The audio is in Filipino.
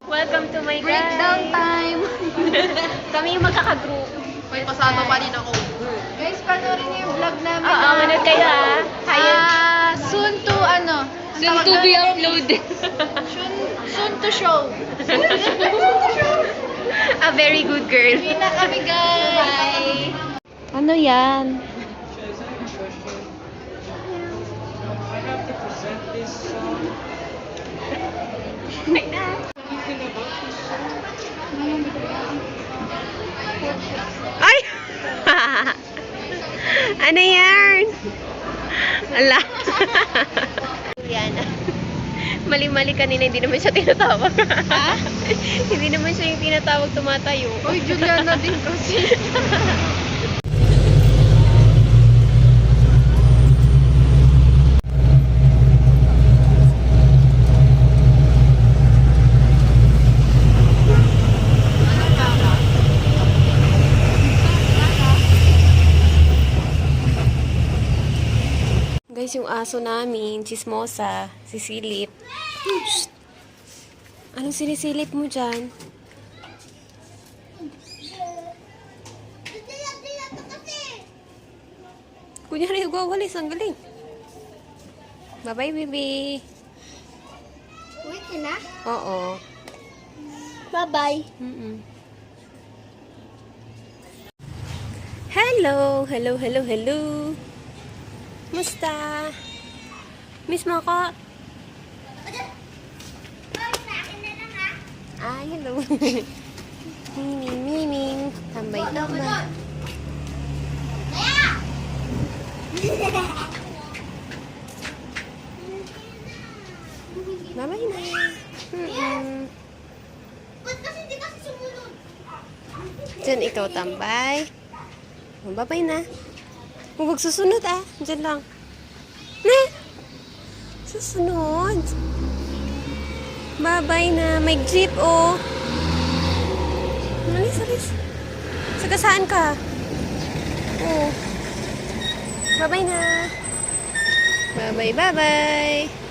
Welcome to my Breakdown time! Kami yung magkaka-group. May pasado pa din ako. Guys, panoorin niyo yung vlog namin. Oo, manood kayo ha. Soon to ano? Soon to be uploaded. Soon to show. A very good girl. Uwi na kami, guys. Ano yan? Ay! Ano yan? Ala. Yan. Mali-mali kanina, hindi naman siya tinatawag. Ha? Hindi naman siya yung tinatawag tumatayo. Uy, Juliana din kasi. Guys, yung aso namin, chismosa, sisilip. Shh! Anong sinisilip mo dyan? Kunyari, nagwawalis. Ang galing. Bye-bye, baby. Uwi ka na? Oo. Bye-bye. Hello! Hello, hello, hello! Musta? Miss mo ako? Ay, hello. Miming, miming. Tambay-tambay. Bye-bye na. Diyan ikaw tambay. Bye-bye na. Huwag susunod ah. Diyan lang. Na! Susunod. Bye-bye na. May jeep oh. Alis, alis. Sagasaan ka. Oh. Bye-bye na. Bye-bye, bye-bye.